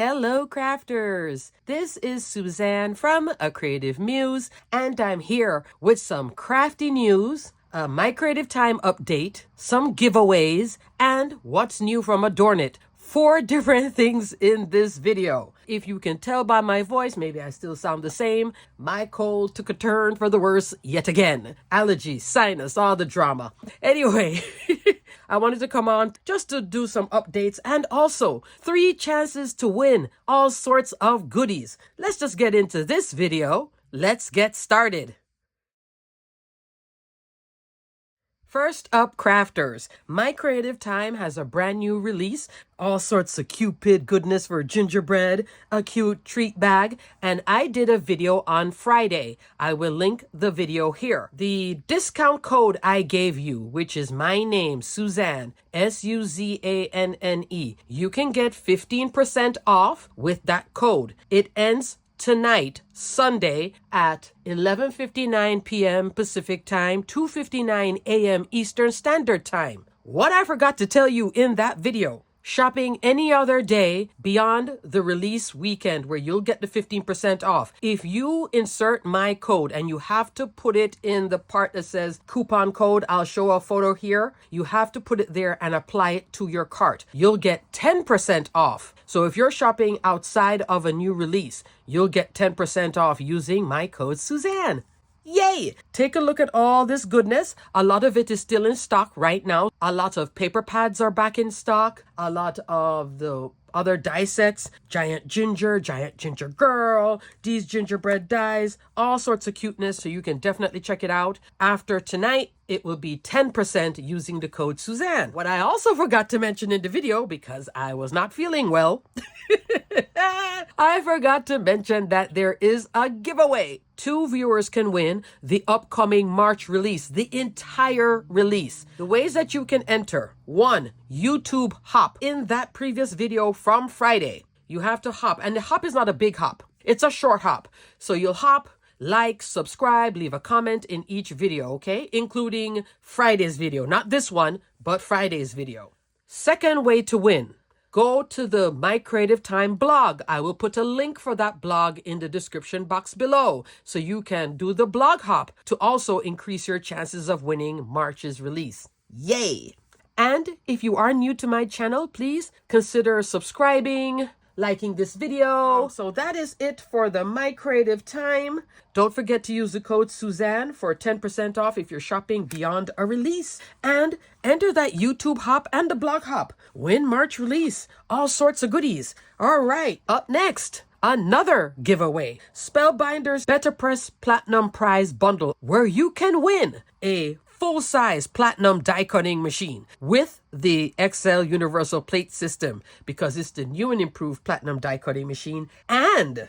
Hello, crafters! This is Suzanne from A Creative Muse, and I'm here with some crafty news, a My Creative Time update, some giveaways, and what's new from Adornit. 4 different things in this video. If you can tell by my voice, maybe I still sound the same. My cold took a turn for the worse yet again. Allergies, sinus, all the drama. Anyway, I wanted to come on just to do some updates and also 3 chances to win all sorts of goodies. Let's just get into this video. Let's get started. First up, crafters. My Creative Time has a brand new release. All sorts of Cupid goodness for gingerbread, a cute treat bag, and I did a video on Friday. I will link the video here. The discount code I gave you, which is my name, Suzanne, Suzanne, you can get 15% off with that code. It ends tonight, Sunday, at 11:59 p.m. Pacific Time, 2:59 a.m. Eastern Standard Time. What I forgot to tell you in that video, shopping any other day beyond the release weekend where you'll get the 15% off. If you insert my code and you have to put it in the part that says coupon code, I'll show a photo here. You have to put it there and apply it to your cart. You'll get 10% off. So if you're shopping outside of a new release, you'll get 10% off using my code Suzanne. Yay! Take a look at all this goodness. A lot of it is still in stock right now. A lot of paper pads are back in stock. A lot of the other die sets, giant ginger girl, these gingerbread dies, all sorts of cuteness. So you can definitely check it out. After tonight, it will be 10% using the code Suzanne. What I also forgot to mention in the video, because I was not feeling well, I forgot to mention that there is a giveaway. 2 viewers can win the upcoming March release, the entire release. The ways that you can enter: 1, YouTube hop. In that previous video from Friday, you have to hop, and the hop is not a big hop. It's a short hop. So you'll hop, like, subscribe, leave a comment in each video, okay? Including Friday's video. Not this one, but Friday's video. Second way to win: go to the My Creative Time blog. I will put a link for that blog in the description box below, so you can do the blog hop to also increase your chances of winning March's release. Yay! And if you are new to my channel, please consider subscribing, liking this video. So that is it for the My Creative Time. Don't forget to use the code Suzanne for 10% off if you're shopping beyond a release. And enter that YouTube hop and the blog hop. Win March release. All sorts of goodies. All right, up next, another giveaway. Spellbinders Better Press Platinum Prize Bundle, where you can win a full-size platinum die cutting machine with the XL Universal Plate System, because it's the new and improved platinum die cutting machine. And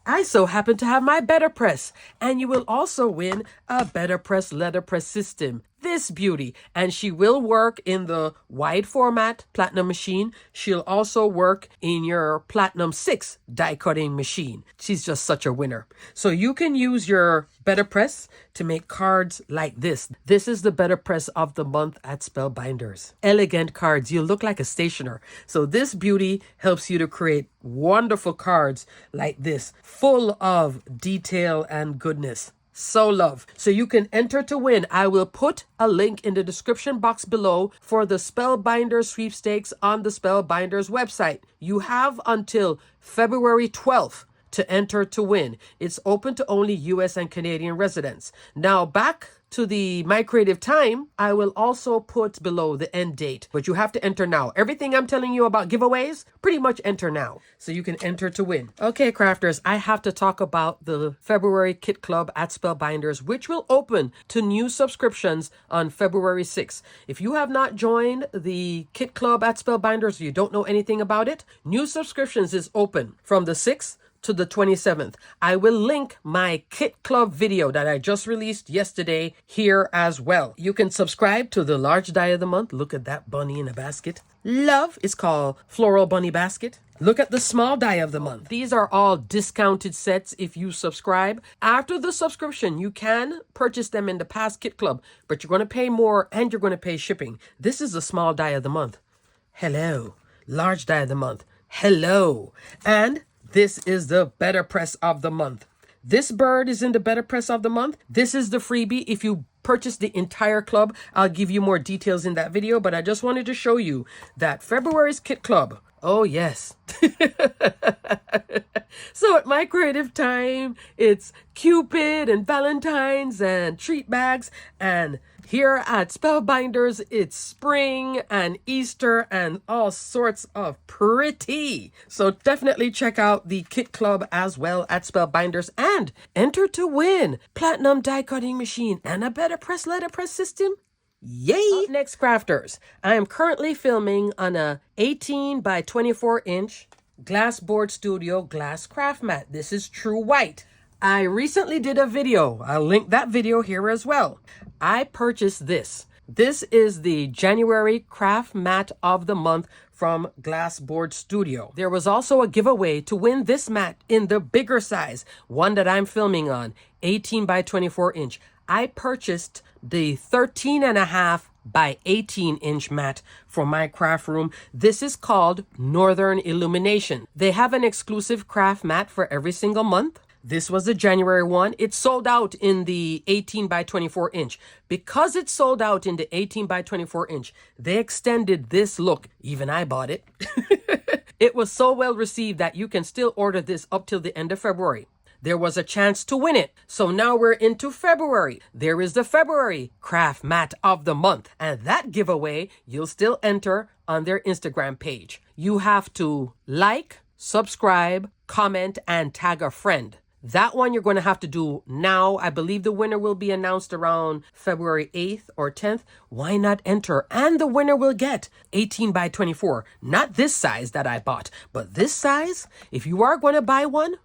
I so happen to have my Better Press, and you will also win a Better Press letterpress system. This beauty, and she will work in the wide format platinum machine. She'll also work in your platinum 6 die cutting machine. She's just such a winner. So you can use your Better Press to make cards like this. This is the Better Press of the month at Spellbinders. Elegant cards. You look like a stationer. So this beauty helps you to create wonderful cards like this, full of detail and goodness. So love. So you can enter to win. I will put a link in the description box below for the Spellbinders sweepstakes on the Spellbinders website. You have until February 12th to enter to win. It's open to only US and Canadian residents. Now back to the My Creative Time. I will also put below the end date, but you have to enter now. Everything I'm telling you about giveaways, pretty much enter now, so you can enter to win. Okay, crafters, I have to talk about the February Kit Club at Spellbinders, which will open to new subscriptions on February 6th. If you have not joined the Kit Club at Spellbinders, you don't know anything about it, new subscriptions is open from the 6th to the 27th. I will link my Kit Club video that I just released yesterday here as well. You can subscribe to the large die of the month. Look at that bunny in a basket. Love is called Floral Bunny Basket. Look at the small die of the month. These are all discounted sets if you subscribe. After the subscription, you can purchase them in the past Kit Club, but you're going to pay more and you're going to pay shipping. This is the small die of the month. Hello. Large die of the month. Hello. And this is the Better Press of the month. This bird is in the Better Press of the month. This is the freebie. If you purchase the entire club, I'll give you more details in that video, but I just wanted to show you that February's Kit Club. Oh, yes. So at my creative time, it's Cupid and Valentine's and treat bags. And here at Spellbinders, it's spring and Easter and all sorts of pretty. So definitely check out the Kit Club as well at Spellbinders and enter to win platinum die cutting machine and a Better Press letterpress system. Yay! Up next, crafters. I am currently filming on a 18 by 24 inch Glassboard Studio glass craft mat. This is true white. I recently did a video. I'll link that video here as well. I purchased this. This is the January craft mat of the month from Glassboard Studio. There was also a giveaway to win this mat in the bigger size, one that I'm filming on, 18 by 24 inch. I purchased the 13.5 by 18 inch mat for my craft room. This is called Northern Illumination. They have an exclusive craft mat for every single month. This was the January one. It sold out in the 18 by 24 inch. Because it sold out in the 18 by 24 inch, they extended this look. Even I bought it. It was so well received that you can still order this up till the end of February. There was a chance to win it. So now we're into February. There is the February craft mat of the month. And that giveaway, you'll still enter on their Instagram page. You have to like, subscribe, comment, and tag a friend. That one you're going to have to do now. I believe the winner will be announced around February 8th or 10th. Why not enter? And the winner will get 18 by 24. Not this size that I bought, but this size. If you are going to buy one,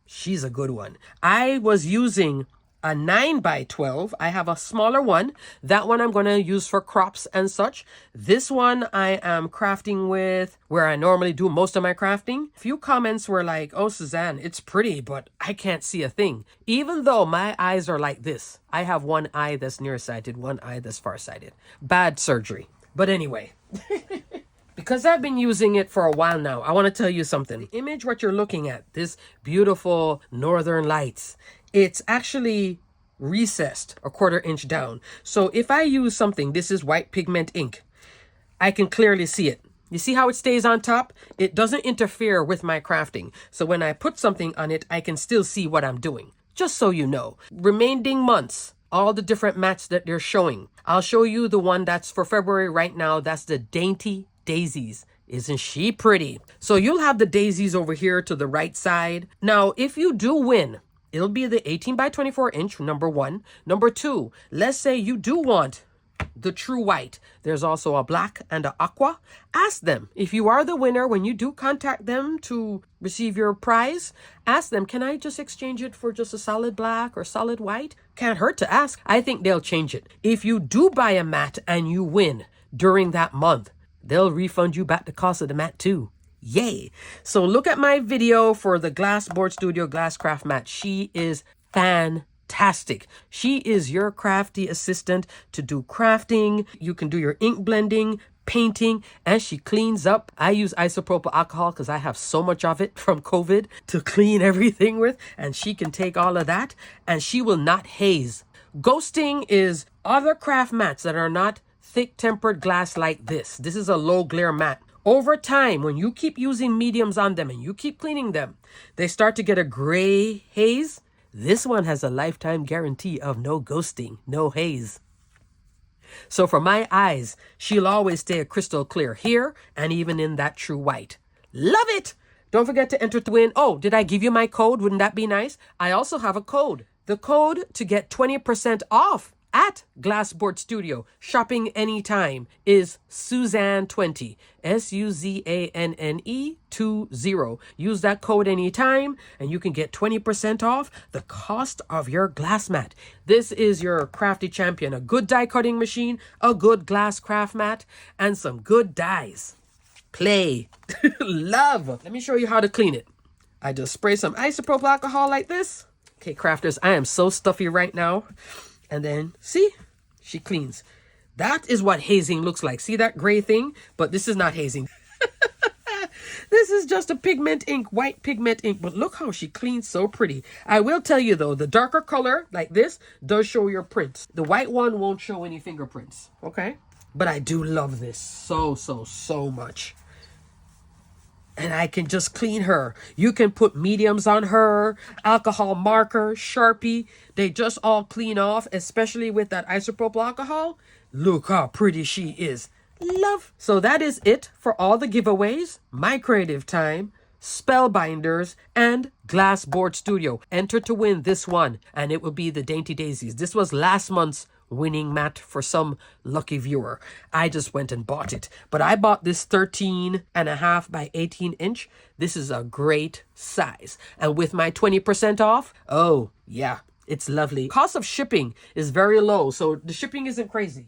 she's a good one. I was using a 9 by 12. I have a smaller one. That one I'm going to use for crops and such. This one I am crafting with where I normally do most of my crafting. A few comments were like, oh, Suzanne, it's pretty, but I can't see a thing. Even though my eyes are like this. I have one eye that's nearsighted, one eye that's farsighted. Bad surgery. But anyway. Because I've been using it for a while now, I want to tell you something. The image what you're looking at, this beautiful northern lights, it's actually recessed a 1/4 inch down. So if I use something, this is white pigment ink, I can clearly see it. You see how it stays on top? It doesn't interfere with my crafting. So when I put something on it, I can still see what I'm doing. Just so you know. Remaining months, all the different mats that they're showing. I'll show you the one that's for February right now. That's the Dainty Daisies. Isn't she pretty? So you'll have the daisies over here to the right side. Now, if you do win, it'll be the 18 by 24 inch, number one. Number two, let's say you do want the true white. There's also a black and an aqua. Ask them. If you are the winner, when you do contact them to receive your prize, ask them, can I just exchange it for just a solid black or solid white? Can't hurt to ask. I think they'll change it. If you do buy a mat and you win during that month, they'll refund you back the cost of the mat too. Yay. So look at my video for the Glassboard Studio Glass Craft Mat. She is fantastic. She is your crafty assistant to do crafting. You can do your ink blending, painting, and she cleans up. I use isopropyl alcohol because I have so much of it from COVID to clean everything with, and she can take all of that and she will not haze. Ghosting is other craft mats that are not thick tempered glass like this. This is a low glare mat. Over time, when you keep using mediums on them and you keep cleaning them, they start to get a gray haze. This one has a lifetime guarantee of no ghosting, no haze. So for my eyes, she'll always stay a crystal clear here and even in that true white. Love it! Don't forget to enter to win. Oh, did I give you my code? Wouldn't that be nice? I also have a code. The code to get 20% off at Glassboard Studio, shopping anytime, is Suzanne20. SUZANNE 20. Use that code anytime and you can get 20% off the cost of your glass mat. This is your crafty champion. A good die cutting machine, a good glass craft mat, and some good dies. Play. Love. Let me show you how to clean it. I just spray some isopropyl alcohol like this. Okay, crafters, I am so stuffy right now. And then, see, she cleans. That is what hazing looks like. See that gray thing? But this is not hazing. This is just a pigment ink, white pigment ink, but look how she cleans so pretty. I will tell you though, the darker color like this does show your prints. The white one won't show any fingerprints, okay? But I do love this so much. And I can just clean her. You can put mediums on her, alcohol marker, Sharpie. They just all clean off, especially with that isopropyl alcohol. Look how pretty she is. Love. So that is it for all the giveaways, My Creative Time, Spellbinders, and Glassboard Studio. Enter to win this one, and it will be the Dainty Daisies. This was last month's winning mat for some lucky viewer. I just went and bought it, but I bought this 13.5 by 18 inch. This is a great size, and with my 20% off, oh yeah, it's lovely. Cost of shipping is very low, so the shipping isn't crazy.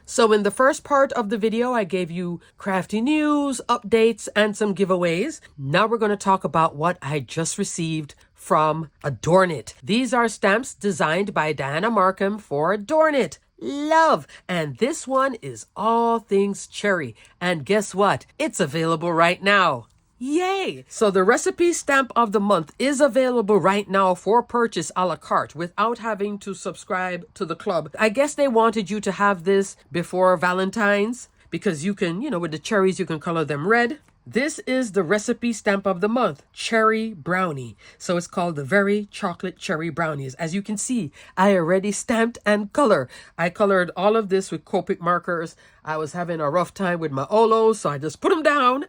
So in the first part of the video, I gave you crafty news, updates, and some giveaways. Now we're going to talk about what I just received from Adornit. These are stamps designed by Dianna Marcum for Adornit. Love! And this one is all things cherry. And guess what? It's available right now. Yay! So the recipe stamp of the month is available right now for purchase a la carte without having to subscribe to the club. I guess they wanted you to have this before Valentine's because you can, with the cherries, you can color them red. This is the recipe stamp of the month, Cherry Brownie. So it's called the Very Chocolate Cherry Brownies. As you can see, I already stamped and color. I colored all of this with Copic markers. I was having a rough time with my Olos, so I just put them down.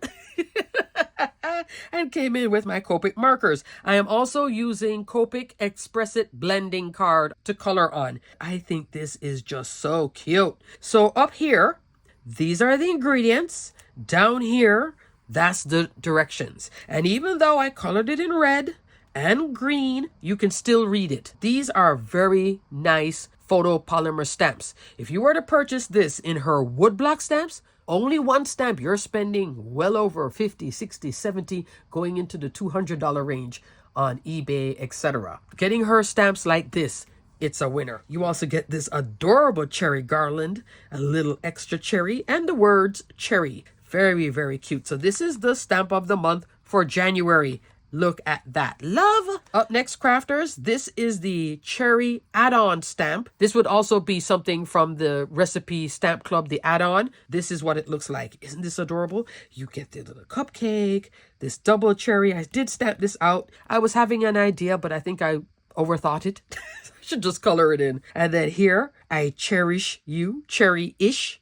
And came in with my Copic markers. I am also using Copic Express It blending card to color on. I think this is just so cute. So up here, these are the ingredients. Down here, that's the directions. And even though I colored it in red and green, you can still read it. These are very nice photopolymer stamps. If you were to purchase this in her woodblock stamps, only one stamp, you're spending well over 50, 60, 70, going into the $200 range on eBay, etc. Getting her stamps like this, it's a winner. You also get this adorable cherry garland, a little extra cherry, and the words cherry. Very, very cute. So this is the stamp of the month for January. Look at that. Love. Up next, crafters, this is the Cherry Addon stamp. This would also be something from the Recipe Stamp Club, the Addon. This is what it looks like. Isn't this adorable? You get the little cupcake, this double cherry. I did stamp this out. I was having an idea, but I think I overthought it. I should just color it in. And then here, I cherish you, cherry-ish.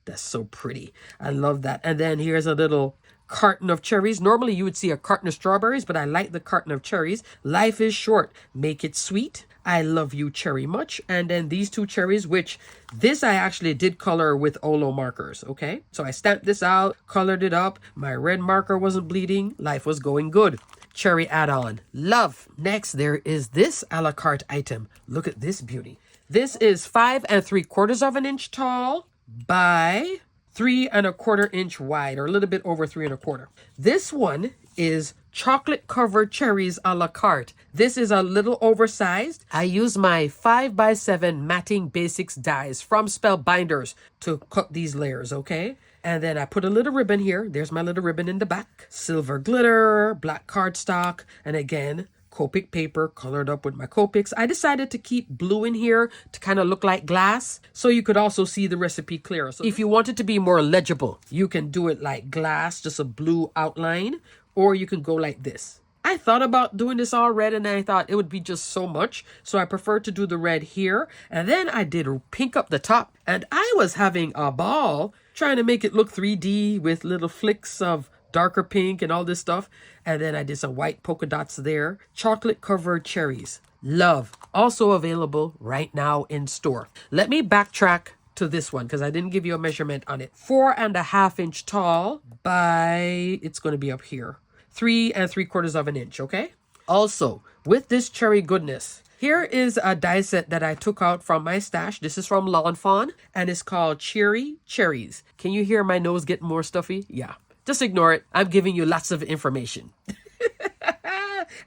That's so pretty. I love that. And then here's a little carton of cherries. Normally you would see a carton of strawberries, but I like the carton of cherries. Life is short. Make it sweet. I love you cherry much. And then these two cherries, which this I actually did color with Olo markers. Okay. So I stamped this out, colored it up. My red marker wasn't bleeding. Life was going good. Cherry Addon. Love. Next, there is this a la carte item. Look at this beauty. This is 5 3/4 inch tall by 3 1/4 inch wide, or a little bit over 3 1/4. This one is chocolate covered cherries a la carte. This is a little oversized. I use my 5x7 matting basics dies from Spellbinders to cut these layers, okay? And then I put a little ribbon here. There's my little ribbon in the back. Silver glitter, black cardstock, and again, Copic paper colored up with my Copics. I decided to keep blue in here to kind of look like glass, so you could also see the recipe clearer. So if you want it to be more legible, you can do it like glass, just a blue outline, or you can go like this. I thought about doing this all red, and I thought it would be just so much, so I preferred to do the red here. And then I did pink up the top, and I was having a ball trying to make it look 3D with little flicks of darker pink and all this stuff. And then I did some white polka dots there. Chocolate covered cherries. Love. Also available right now in store. Let me backtrack to this one because I didn't give you a measurement on it. 4 1/2 inch tall by, it's going to be up here, 3 3/4 inch. Okay. Also, with this cherry goodness, here is a die set that I took out from my stash. This is from Lawn Fawn, and it's called Cheery Cherries. Can you hear my nose getting more stuffy? Yeah. Just ignore it. I'm giving you lots of information.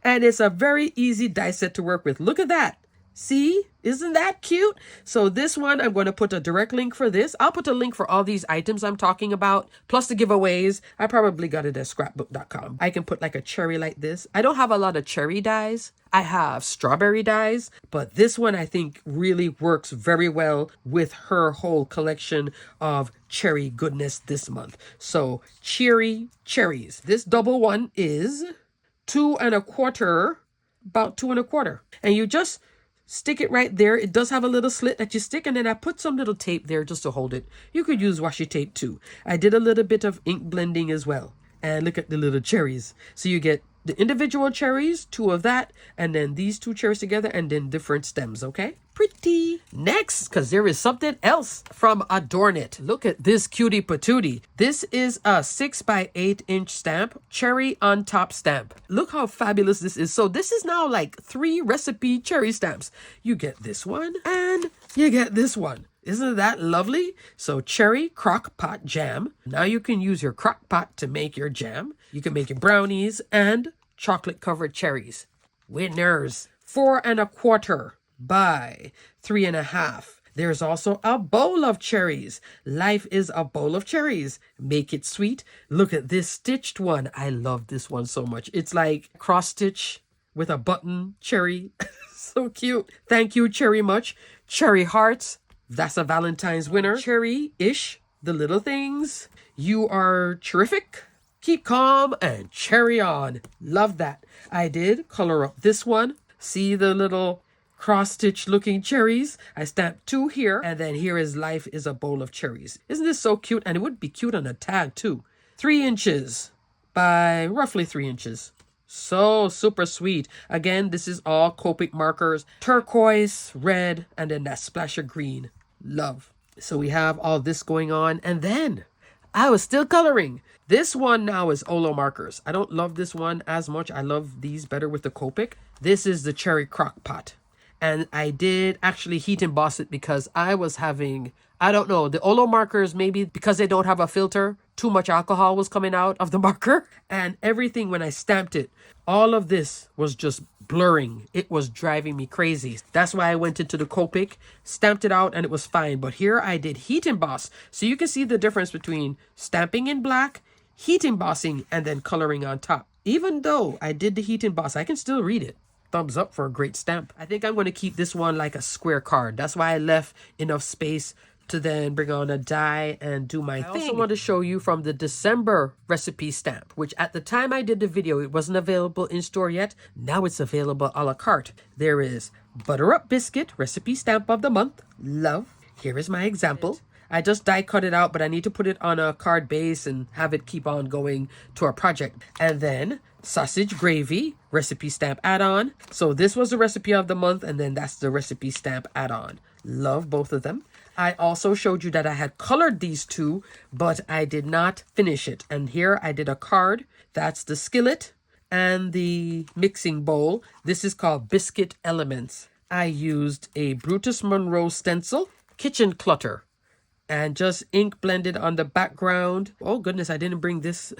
And it's a very easy die set to work with. Look at that. See, isn't that cute? So this one, I'm going to put a direct link for this. I'll put a link for all these items I'm talking about, plus the giveaways. I probably got it at scrapbook.com. I can put like a cherry like this. I don't have a lot of cherry dies. I have strawberry dies, but this one I think really works very well with her whole collection of cherry goodness this month. So cherries. This double one is 2 1/4, about 2 1/4. And you just stick it right there. It does have a little slit that you stick, and then I put some little tape there just to hold it. You could use washi tape too. I did a little bit of ink blending as well. And look at the little cherries. So you get the individual cherries, 2 of that, and then these 2 cherries together, and then different stems, okay? Pretty. Next, because there is something else from Adornit. Look at this cutie patootie. This is a 6 by 8 inch stamp, cherry on top stamp. Look how fabulous this is. So this is now like 3 recipe cherry stamps. You get this one and you get this one. Isn't that lovely? So cherry crock pot jam. Now you can use your crock pot to make your jam. You can make your brownies and chocolate covered cherries. Winners. 4 1/4 by 3 1/2. There's also a bowl of cherries. Life is a bowl of cherries. Make it sweet. Look at this stitched one. I love this one so much. It's like cross stitch with a button cherry. So cute. Thank you, Cherry Much. Cherry hearts. That's a Valentine's winner. Cherry-ish, the little things. You are terrific. Keep calm and cherry on. Love that. I did color up this one. See the little cross-stitch looking cherries? I stamped 2 here, and then here is Life is a Bowl of Cherries. Isn't this so cute? And it would be cute on a tag too. 3 inches by roughly 3 inches. So super sweet. Again, this is all Copic markers. Turquoise, red, and then that splash of green. Love. So we have all this going on. And then I was still coloring. This one now is Olo markers. I don't love this one as much. I love these better with the Copic. This is the cherry crock pot. And I did actually heat emboss it because I was having, I don't know, the Olo markers, maybe because they don't have a filter, too much alcohol was coming out of the marker. And everything, when I stamped it, all of this was just blurring. It was driving me crazy. That's why I went into the Copic, stamped it out, and it was fine. But here I did heat emboss. So you can see the difference between stamping in black, heat embossing, and then coloring on top. Even though I did the heat emboss, I can still read it. Thumbs up for a great stamp. I think I'm going to keep this one like a square card. That's why I left enough space to then bring on a die and do my thing. I also want to show you from the December recipe stamp, which at the time I did the video, it wasn't available in store yet. Now it's available a la carte. There is Butter Up Biscuit recipe stamp of the month. Love. Here is my example. I just die cut it out, but I need to put it on a card base and have it keep on going to our project. And then Sausage Gravy recipe stamp add-on. So this was the recipe of the month, and then that's the recipe stamp add-on. Love both of them. I also showed you that I had colored these 2, but I did not finish it. And here I did a card. That's the skillet and the mixing bowl. This is called Biscuit Elements. I used a Brutus Monroe stencil, kitchen clutter, and just ink blended on the background. Oh goodness, I didn't bring this.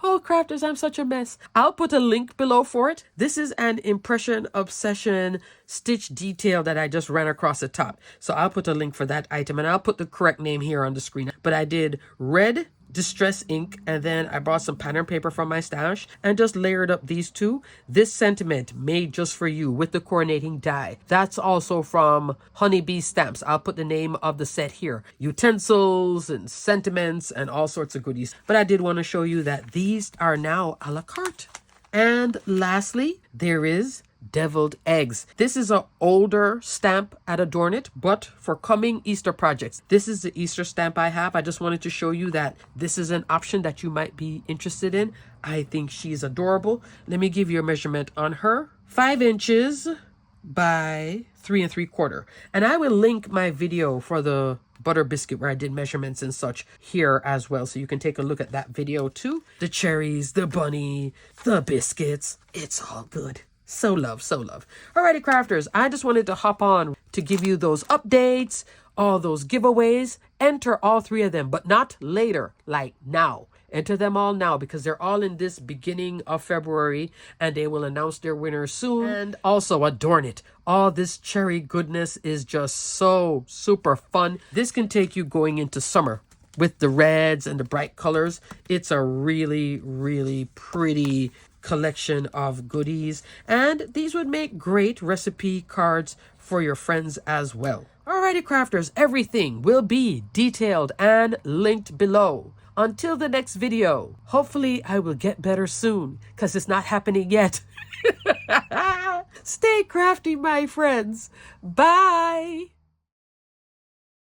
Oh, crafters, I'm such a mess. I'll put a link below for it. This is an Impression Obsession stitch detail that I just ran across the top. So I'll put a link for that item, and I'll put the correct name here on the screen. But I did red distress ink, and then I brought some pattern paper from my stash and just layered up these 2. This sentiment made just for you with the coordinating die. That's also from Honeybee Stamps. I'll put the name of the set here. Utensils and sentiments and all sorts of goodies. But I did want to show you that these are now a la carte. And lastly, there is Deviled Eggs. This is an older stamp at Adornit, but for coming Easter projects. This is the Easter stamp I have. I just wanted to show you that this is an option that you might be interested in. I think she's adorable. Let me give you a measurement on her. 5 inches by 3 3/4. And I will link my video for the butter biscuit where I did measurements and such here as well, so you can take a look at that video too. The cherries, the bunny, the biscuits, it's all good. So love, so love. Alrighty, crafters, I just wanted to hop on to give you those updates all those giveaways, enter all 3 of them, but not later, like now. Enter them all now because they're all in this beginning of February and they will announce their winners soon. And also adorn it. All this cherry goodness is just so super fun. This can take you going into summer with the reds and the bright colors. It's a really, really pretty collection of goodies. And these would make great recipe cards for your friends as well. Alrighty, crafters, everything will be detailed and linked below. Until the next video, hopefully I will get better soon, because it's not happening yet. Stay crafty, my friends. Bye.